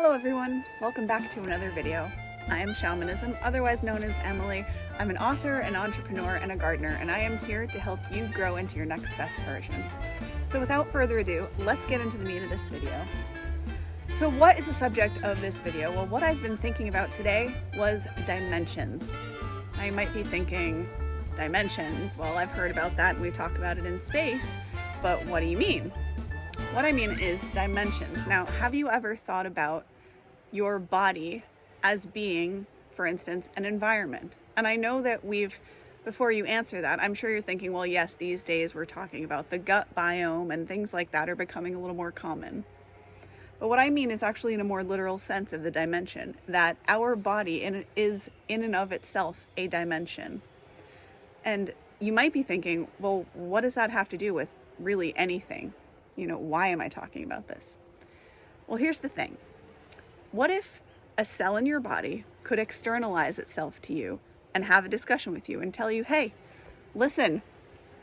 Hello everyone, welcome back to another video. I am Shamanism, otherwise known as Emily. I'm an author, an entrepreneur, and a gardener, and I am here to help you grow into your next best version. So without further ado, let's get into the meat of this video. So what is the subject of this video? Well, what I've been thinking about today was dimensions. Now you might be thinking, dimensions? Well, I've heard about that and we talk about it in space, but what do you mean? What I mean is dimensions. Now, have you ever thought about your body as being, for instance, an environment? And I know that before you answer that, I'm sure you're thinking, well, yes, these days we're talking about the gut biome and things like that are becoming a little more common. But what I mean is actually in a more literal sense of the dimension, that our body is in and of itself a dimension. And you might be thinking, well, what does that have to do with really anything? Why am I talking about this? Well, here's the thing. What if a cell in your body could externalize itself to you and have a discussion with you and tell you, hey, listen,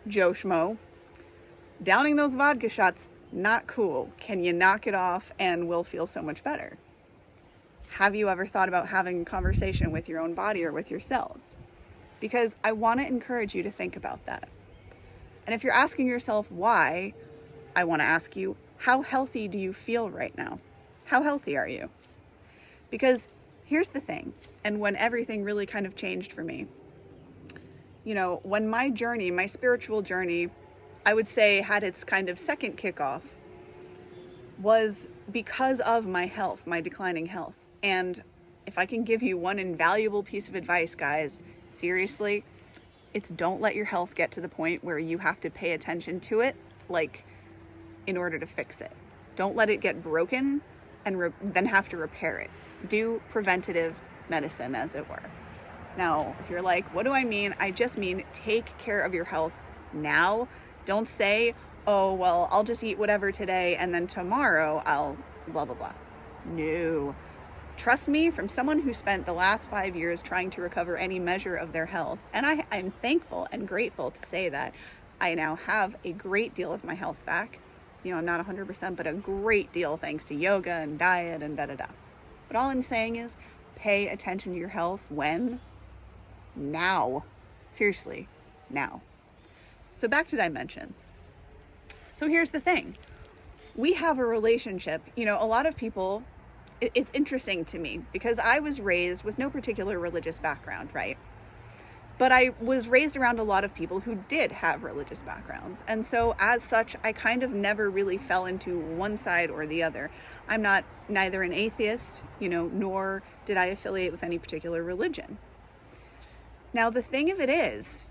Joe Schmo, downing those vodka shots, not cool. Can you knock it off and we'll feel so much better? Have you ever thought about having a conversation with your own body or with your cells? Because I want to encourage you to think about that. And if you're asking yourself why, I want to ask you, how healthy do you feel right now? How healthy are you? Because here's the thing, and when everything really kind of changed for me, when my journey, my spiritual journey, I would say had its kind of second kickoff, was because of my health, my declining health. And if I can give you one invaluable piece of advice, guys, seriously, it's don't let your health get to the point where you have to pay attention to it, in order to fix it. Don't let it get broken and then have to repair it. Do preventative medicine, as it were. Now, if you're like, what do I mean? I just mean take care of your health now. Don't say, oh, well, I'll just eat whatever today and then tomorrow I'll blah, blah, blah. No. Trust me, from someone who spent the last 5 years trying to recover any measure of their health, and I'm thankful and grateful to say that I now have a great deal of my health back. Not 100%, but a great deal thanks to yoga and diet and da-da-da. But all I'm saying is pay attention to your health when? Now. Seriously, now. So back to dimensions. So here's the thing. We have a relationship. A lot of people, it's interesting to me because I was raised with no particular religious background, right? But I was raised around a lot of people who did have religious backgrounds. And so as such, I kind of never really fell into one side or the other. I'm neither an atheist, nor did I affiliate with any particular religion. Now, the thing of it is,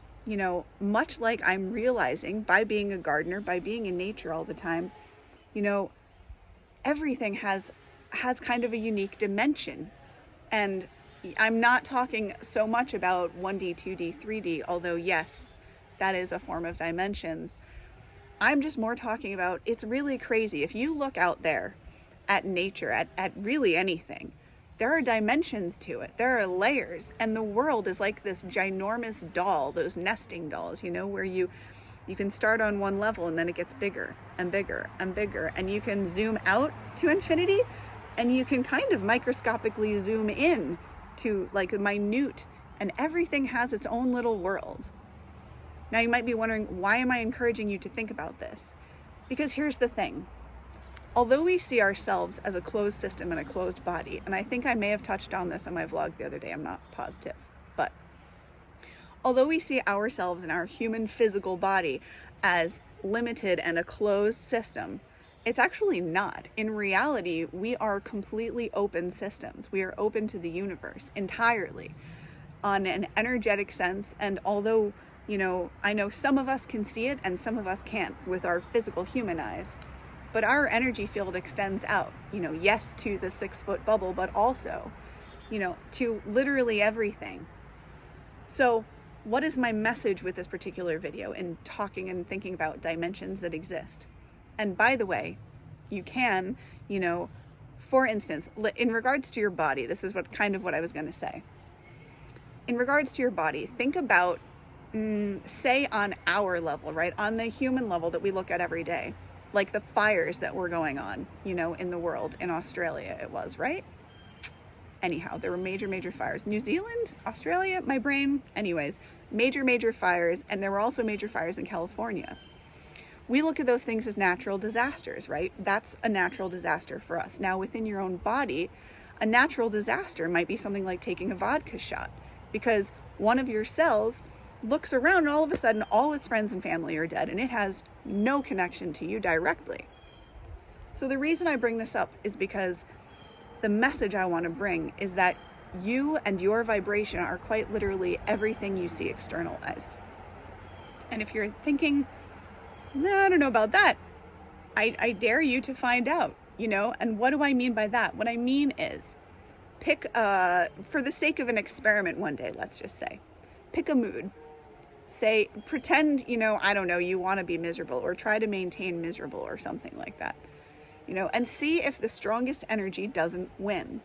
much like I'm realizing by being a gardener, by being in nature all the time, everything has kind of a unique dimension. And I'm not talking so much about 1D, 2D, 3D, although yes, that is a form of dimensions. I'm just more talking about, it's really crazy. If you look out there at nature, at really anything, there are dimensions to it. There are layers, and the world is like this ginormous doll, those nesting dolls, where you can start on one level and then it gets bigger and bigger and bigger, and you can zoom out to infinity and you can kind of microscopically zoom in to minute, and everything has its own little world. Now you might be wondering, why am I encouraging you to think about this? Because here's the thing. Although we see ourselves as a closed system and a closed body, and I think I may have touched on this on my vlog the other day, I'm not positive, but although we see ourselves and our human physical body as limited and a closed system, it's actually not. In reality, we are completely open systems. We are open to the universe entirely on an energetic sense. And although, I know some of us can see it and some of us can't with our physical human eyes, but our energy field extends out, yes, to the 6-foot bubble, but also, to literally everything. So what is my message with this particular video in talking and thinking about dimensions that exist? And by the way, you can, for instance, in regards to your body, this is what I was going to say. In regards to your body, think about, say on our level, right? On the human level that we look at every day. like the fires that were going on, in the world, in Australia it was, right? Anyhow, there were major fires. New Zealand, Australia, my brain, anyways, major fires. And there were also major fires in California. We look at those things as natural disasters, right? That's a natural disaster for us. Now, within your own body, a natural disaster might be something like taking a vodka shot, because one of your cells looks around and all of a sudden all its friends and family are dead and it has no connection to you directly. So the reason I bring this up is because the message I want to bring is that you and your vibration are quite literally everything you see externalized. And if you're thinking, no, I don't know about that, I dare you to find out, and what do I mean by that? What I mean is, pick, for the sake of an experiment one day, let's just say, pick a mood. Say, pretend, I don't know, you want to be miserable, or try to maintain miserable or something like that, and see if the strongest energy doesn't win.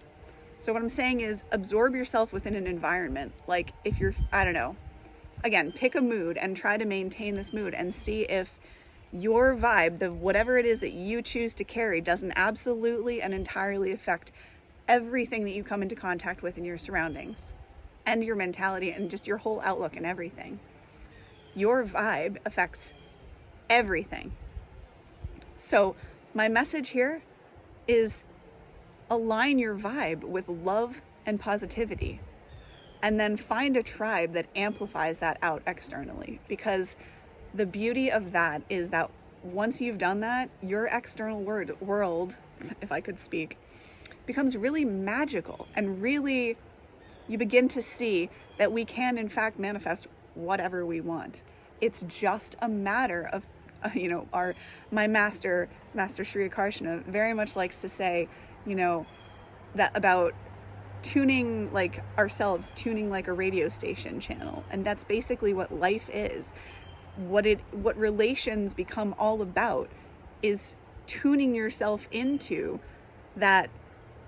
So what I'm saying is, absorb yourself within an environment. Like if you're, I don't know, again, pick a mood and try to maintain this mood and see if your vibe, whatever it is that you choose to carry, doesn't absolutely and entirely affect everything that you come into contact with in your surroundings and your mentality and just your whole outlook and everything. Your vibe affects everything. So my message here is, align your vibe with love and positivity, and then find a tribe that amplifies that out externally. Because the beauty of that is that once you've done that, your external world, if I could speak, becomes really magical, and really you begin to see that we can in fact manifest whatever we want. It's just a matter of, my master Shri Akarshana very much likes to say, that about tuning like ourselves, tuning like a radio station channel. And that's basically what life is. What relations become all about is tuning yourself into that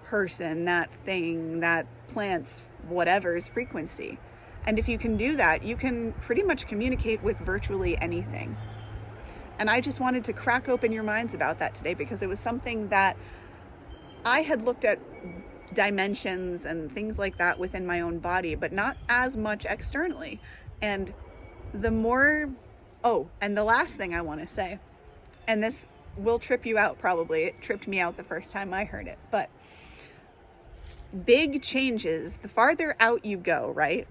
person, that thing, that plant's whatever's frequency. And if you can do that, you can pretty much communicate with virtually anything. And I just wanted to crack open your minds about that today, because it was something that I had looked at, dimensions and things like that within my own body, but not as much externally. And and the last thing I want to say, and this will trip you out probably, it tripped me out the first time I heard it, but big changes, the farther out you go, right?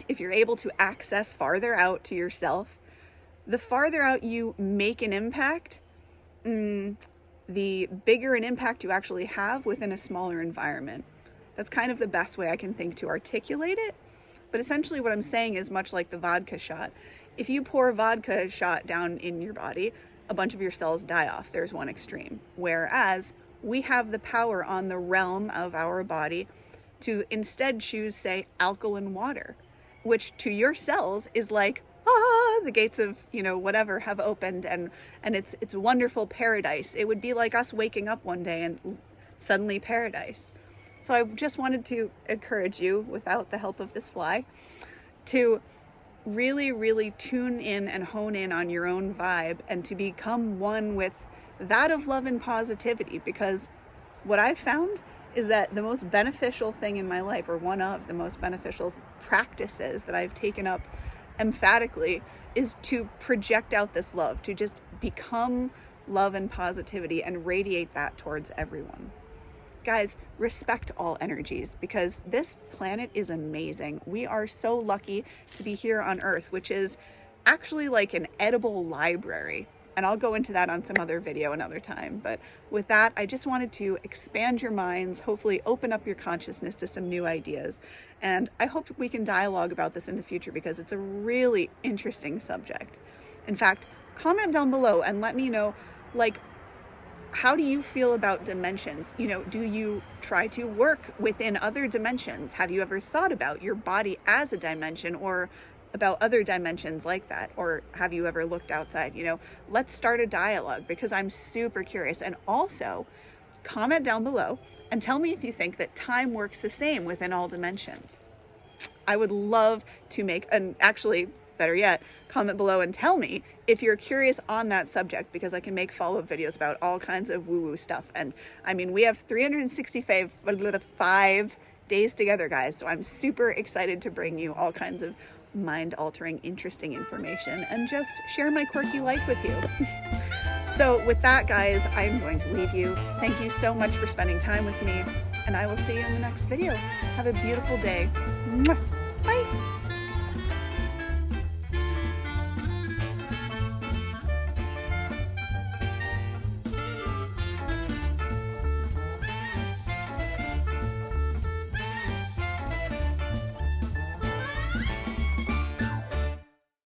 If you're able to access farther out to yourself, the farther out you make an impact, the bigger an impact you actually have within a smaller environment. That's kind of the best way I can think to articulate it. But essentially what I'm saying is much like the vodka shot. If you pour a vodka shot down in your body, a bunch of your cells die off. There's one extreme. Whereas we have the power on the realm of our body to instead choose, say, alkaline water, which to your cells is like, the gates of, whatever have opened, and it's a wonderful paradise. It would be like us waking up one day and suddenly paradise. So I just wanted to encourage you, without the help of this fly, to really, really tune in and hone in on your own vibe and to become one with that of love and positivity. Because what I've found is that the most beneficial thing in my life, or one of the most beneficial practices that I've taken up emphatically, is to project out this love, to just become love and positivity and radiate that towards everyone. Guys, respect all energies, because this planet is amazing. We are so lucky to be here on Earth, which is actually like an edible library. And I'll go into that on some other video another time. But with that, I just wanted to expand your minds, hopefully open up your consciousness to some new ideas. And I hope we can dialogue about this in the future, because it's a really interesting subject. In fact, comment down below and let me know, how do you feel about dimensions? Do you try to work within other dimensions? Have you ever thought about your body as a dimension, or about other dimensions like that? Or have you ever looked outside? Let's start a dialogue, because I'm super curious. And also comment down below and tell me if you think that time works the same within all dimensions. I would love to make, and actually better yet, comment below and tell me if you're curious on that subject, because I can make follow-up videos about all kinds of woo-woo stuff. And I mean, we have 365 days together, guys. So I'm super excited to bring you all kinds of mind-altering, interesting information and just share my quirky life with you. So with that, guys, I'm going to leave you. Thank you so much for spending time with me, and I will see you in the next video. Have a beautiful day. Mwah.